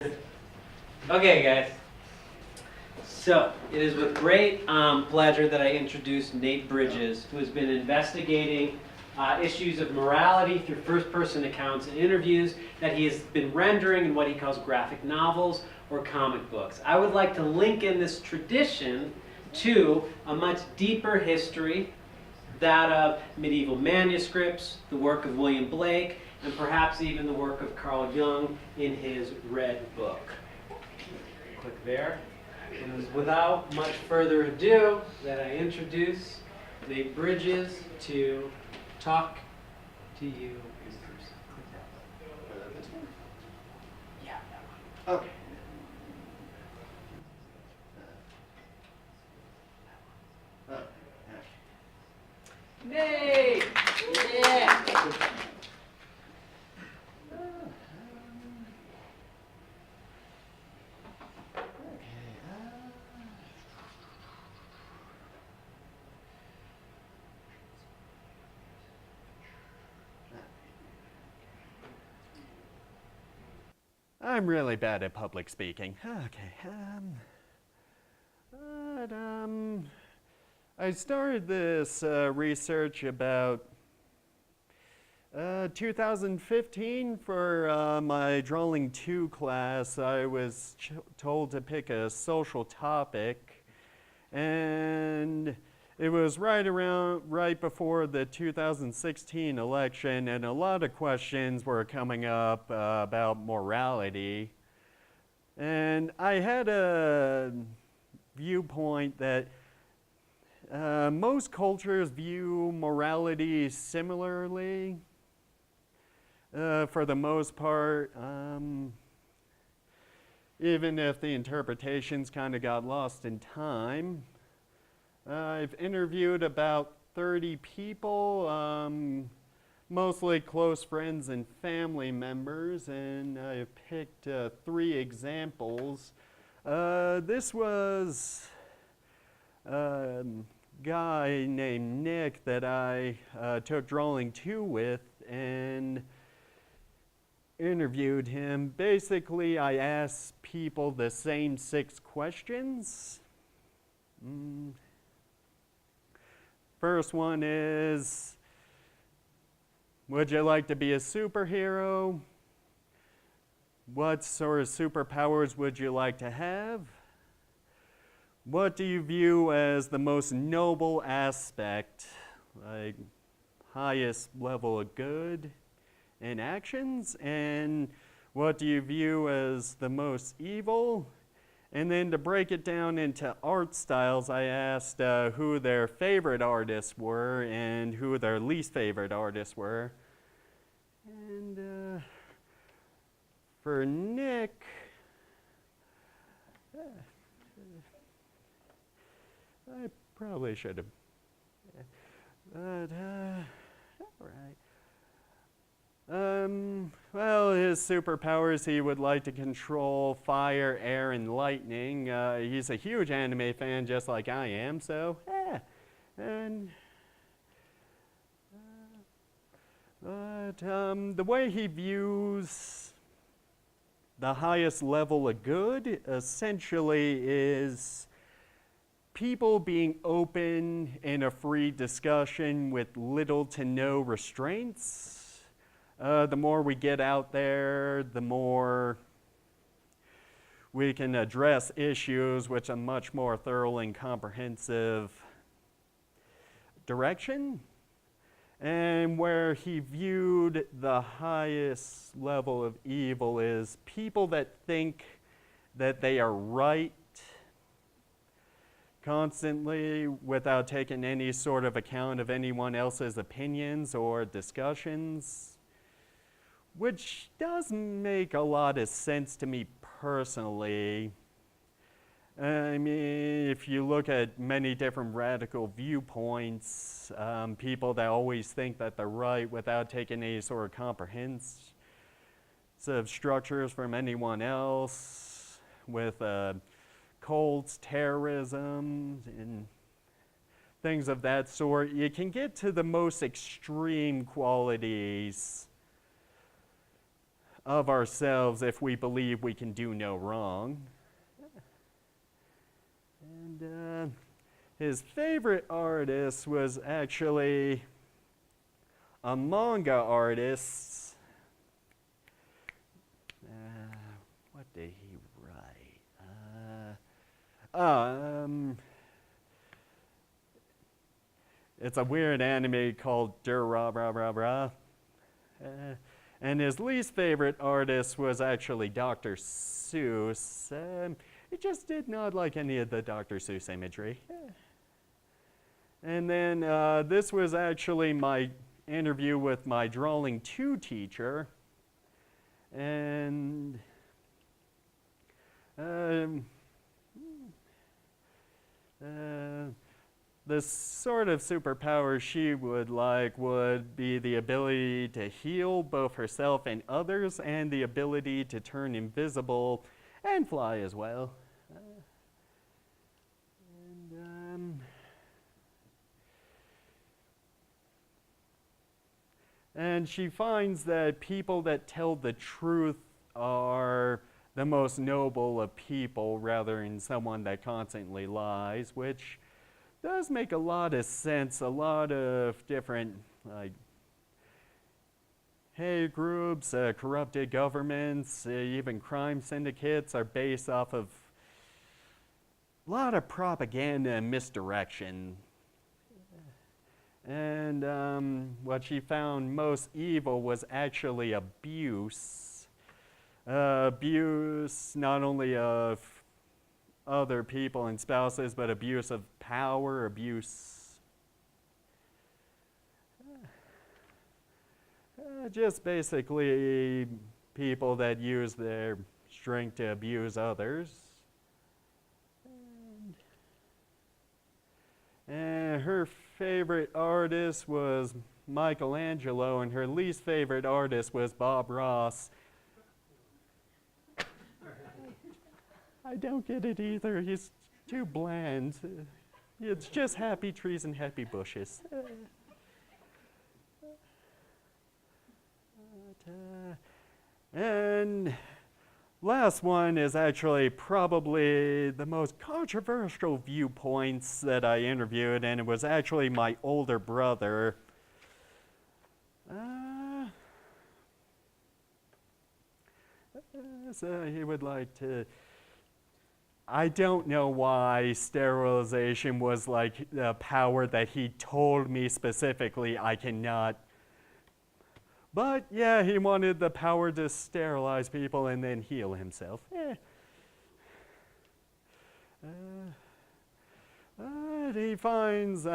Okay, guys. So, it is with great pleasure that I introduce Nate Brydges, who has been investigating issues of morality through first-person accounts and interviews that he has been rendering in what he calls graphic novels or comic books. I would like to link in this tradition to a much deeper history, that of medieval manuscripts, the work of William Blake, and perhaps even the work of Carl Jung in his Red Book. Click there. And it is without much further ado that I introduce Nate Brydges to talk to you. Yeah, that one. Okay. Nate! Yeah! I'm really bad at public speaking. Okay. I started this research about 2015 for my Drawing 2 class. I was told to pick a social topic, and it was right before the 2016 election, and a lot of questions were coming up about morality. And I had a viewpoint that most cultures view morality similarly. For the most part, even if the interpretations kind of got lost in time. I've interviewed about 30 people, mostly close friends and family members, and I've picked 3 examples. This was a guy named Nick that I took Drawing 2 with and interviewed him. Basically, I asked people the same 6 questions. First one is, would you like to be a superhero? What sort of superpowers would you like to have? What do you view as the most noble aspect, like highest level of good in actions? And what do you view as the most evil? And then to break it down into art styles, I asked who their favorite artists were and who their least favorite artists were. And for Nick, I probably should have, but all right. Well, his superpowers, he would like to control fire, air, and lightning. He's a huge anime fan, just like I am, so, yeah. And, the way he views the highest level of good, essentially, is people being open in a free discussion with little to no restraints. The more we get out there, the more we can address issues with a much more thorough and comprehensive direction. And where he viewed the highest level of evil is people that think that they are right constantly without taking any sort of account of anyone else's opinions or discussions. Which does make a lot of sense to me personally. I mean, if you look at many different radical viewpoints, people that always think that they're right without taking any sort of comprehensive structures from anyone else, with cults, terrorism, and things of that sort, you can get to the most extreme qualities of ourselves if we believe we can do no wrong. And his favorite artist was actually a manga artist. What did he write? It's a weird anime called Dur-Ra-Ra-Ra-Ra. And his least favorite artist was actually Dr. Seuss. He just did not like any of the Dr. Seuss imagery. And then this was actually my interview with my Drawing 2 teacher. And the sort of superpower she would like would be the ability to heal both herself and others, and the ability to turn invisible and fly as well. And she finds that people that tell the truth are the most noble of people rather than someone that constantly lies, which does make a lot of sense. A lot of different hate groups, corrupted governments, even crime syndicates are based off of a lot of propaganda and misdirection. And what she found most evil was actually abuse. Abuse not only of other people and spouses, but abuse of power, abuse. Just basically people that use their strength to abuse others. And her favorite artist was Michelangelo, and her least favorite artist was Bob Ross. I don't get it either. He's too bland. It's just happy trees and happy bushes. And last one is actually probably the most controversial viewpoints that I interviewed, and it was actually my older brother. So he would like to. I don't know why sterilization was like the power that he told me specifically I cannot. But yeah, he wanted the power to sterilize people and then heal himself. He finds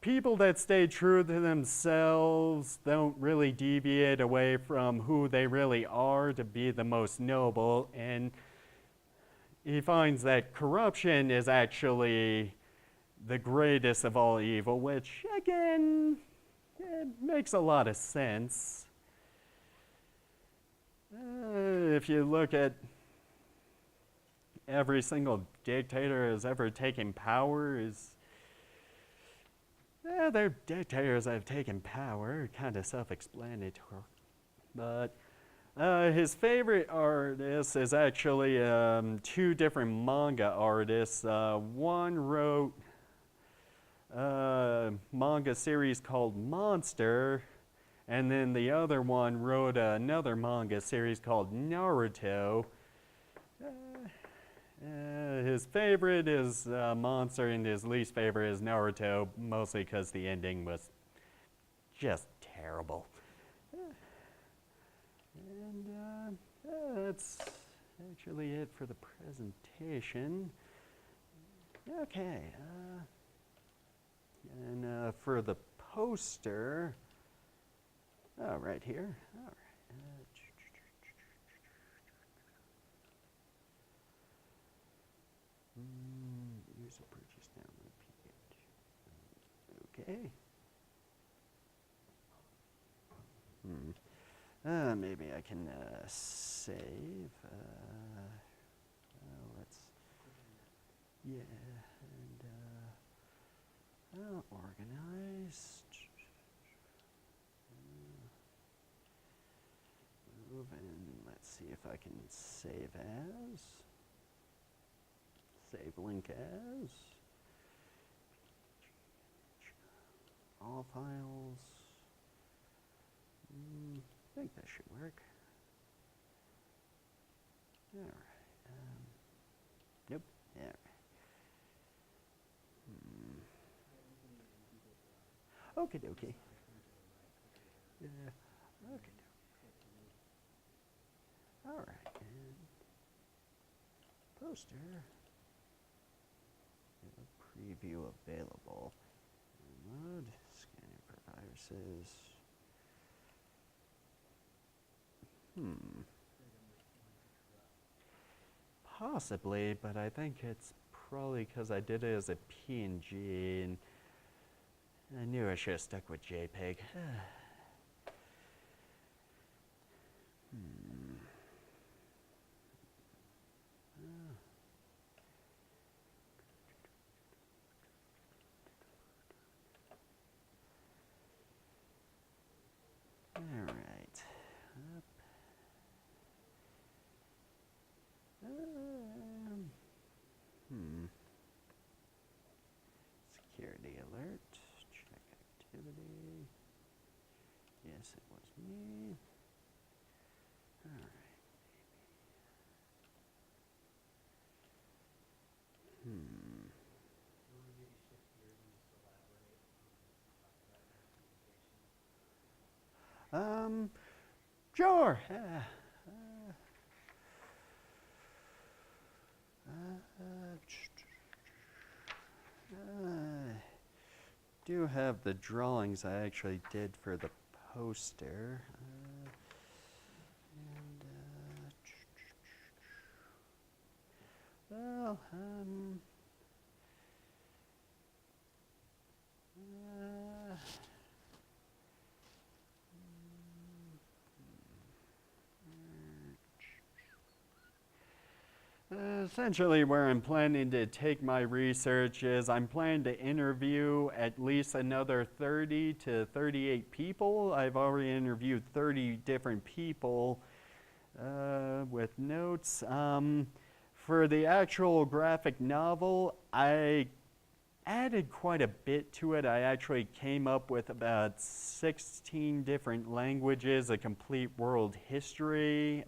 people that stay true to themselves don't really deviate away from who they really are to be the most noble, and he finds that corruption is actually the greatest of all evil, which, again, it makes a lot of sense. If you look at every single dictator has ever taken power, they're dictators that have taken power, kind of self-explanatory. But his favorite artist is actually two different manga artists. One wrote a manga series called Monster, and then the other one wrote another manga series called Naruto. His favorite is Monster, and his least favorite is Naruto, mostly because the ending was just terrible. And that's actually it for the presentation. Okay. And for the poster, right here. All right. Use a Brydges download PH. Okay. Maybe I can save. Let's. Yeah. And organize. Move I can save as. Save link as. All files. I think that should work. All right. Nope. All right. Okie dokie. Yeah. Okay. All right. And poster. Preview available. Mode. Scanning for viruses. Possibly, but I think it's probably because I did it as a PNG, and I knew I should have stuck with JPEG. All right. Up. Security alert. Check activity. Yes, it was me. All right. Sure. Do have the drawings I actually did for the poster. Well, essentially where I'm planning to take my research is I'm planning to interview at least another 30 to 38 people. I've already interviewed 30 different people with notes. For the actual graphic novel, I added quite a bit to it. I actually came up with about 16 different languages, a complete world history,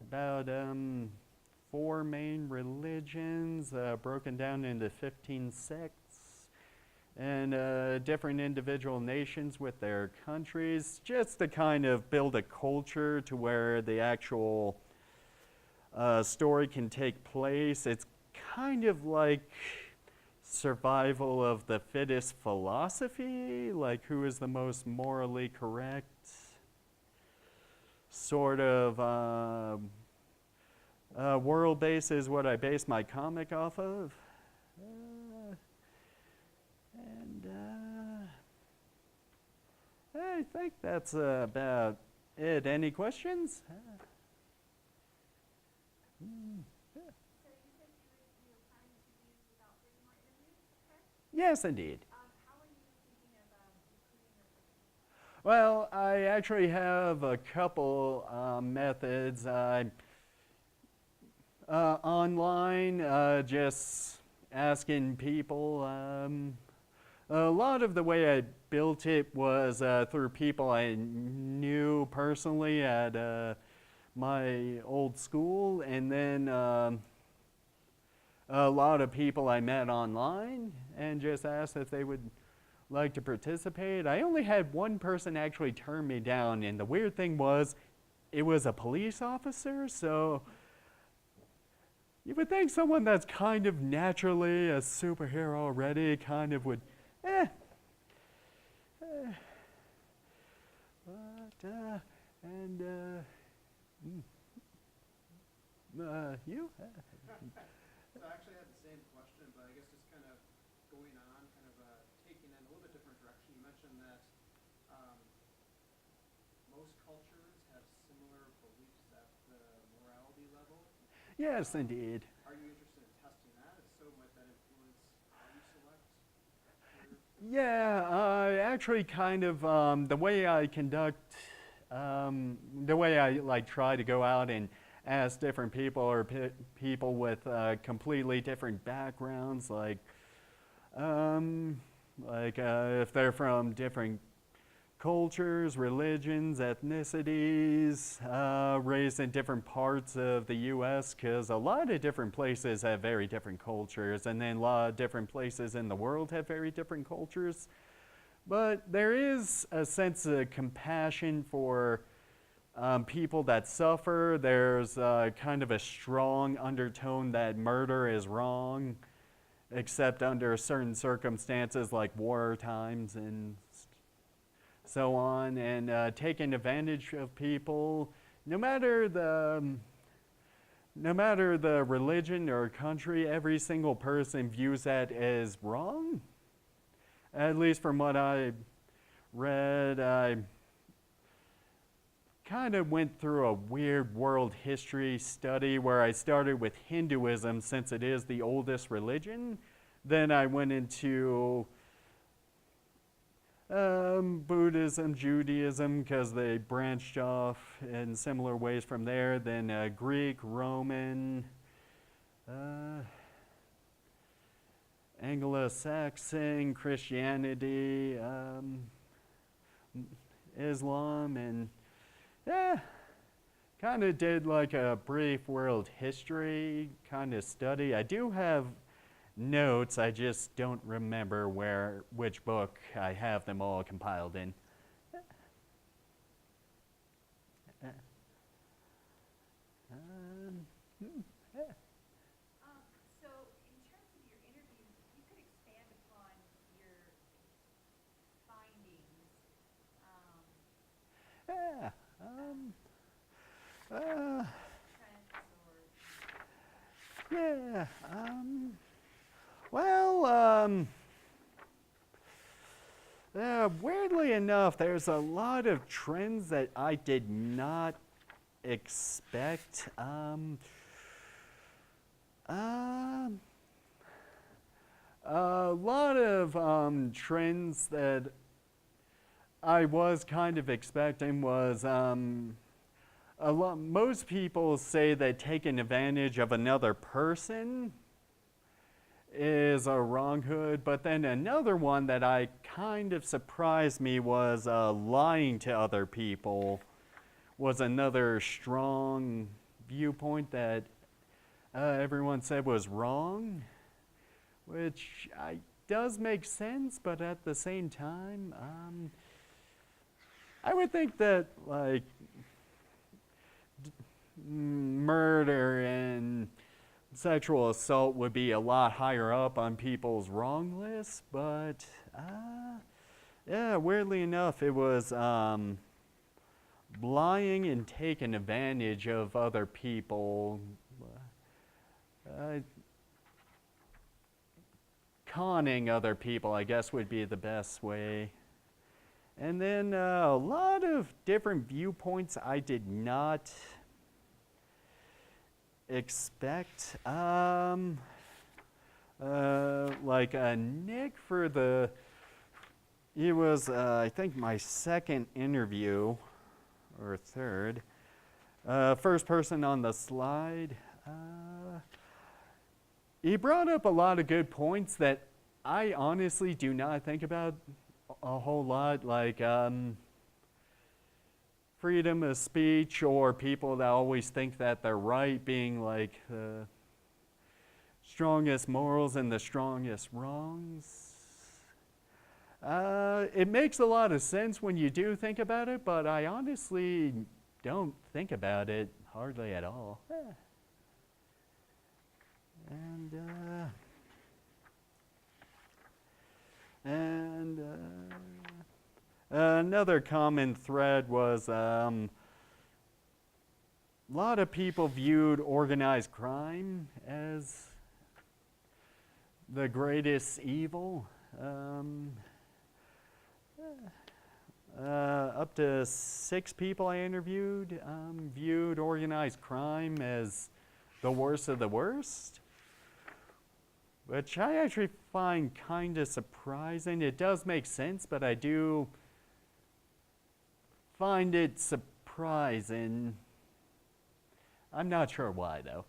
about 4 main religions broken down into 15 sects, and different individual nations with their countries, just to kind of build a culture to where the actual story can take place. It's kind of like survival of the fittest philosophy, like who is the most morally correct, sort of world base is what I base my comic off of. I think that's about it. Any questions? So you said you were planning to do about 30 more interviews, correct? Yes, indeed. How are you thinking of recruiting your person? Well, I actually have a couple methods. Online, just asking people. A lot of the way I built it was through people I knew personally at my old school, and then a lot of people I met online, and just asked if they would like to participate. I only had one person actually turn me down, and the weird thing was, it was a police officer, so you would think someone that's kind of naturally a superhero already kind of would, you? So I actually had the same question, but I guess just kind of going on, kind of taking in a little bit different direction. You mentioned that most cultures have similar beliefs at the morality level. Yes, indeed. Are you interested in testing that? If so, might that influence how you select your Yeah, actually kind of the way I conduct, the way I like try to go out and ask different people or people with completely different backgrounds, if they're from different cultures, religions, ethnicities, raised in different parts of the U.S., because a lot of different places have very different cultures, and then a lot of different places in the world have very different cultures. But there is a sense of compassion for people that suffer. There's kind of a strong undertone that murder is wrong, except under certain circumstances like war times and so on, and taking advantage of people, no matter the religion or country. Every single person views that as wrong. At least from what I read, I kind of went through a weird world history study where I started with Hinduism, since it is the oldest religion. Then I went into Buddhism, Judaism, because they branched off in similar ways from there. Then Greek, Roman, Anglo-Saxon, Christianity, Islam, and kind of did like a brief world history kind of study. I do have notes, I just don't remember which book I have them all compiled in. So in terms of your interview, you could expand upon your findings. Yeah. Trends or Yeah. Well, weirdly enough, there's a lot of trends that I did not expect. A lot of trends that I was kind of expecting was most people say that taking advantage of another person is a wronghood, but then another one that I kind of surprised me was lying to other people was another strong viewpoint that everyone said was wrong, which does make sense, but at the same time, I would think that like murder and sexual assault would be a lot higher up on people's wrong list, but yeah, weirdly enough, it was lying and taking advantage of other people, conning other people, I guess, would be the best way. And then a lot of different viewpoints I did not expect. Nick he was, I think, my second interview, or third. First person on the slide. He brought up a lot of good points that I honestly do not think about a whole lot, like freedom of speech, or people that always think that they're right being like the strongest morals and the strongest wrongs. It makes a lot of sense when you do think about it, but I honestly don't think about it hardly at all. And another common thread was a lot of people viewed organized crime as the greatest evil. Up to 6 people I interviewed viewed organized crime as the worst of the worst, which I actually find kind of surprising. It does make sense, but I do find it surprising. I'm not sure why, though.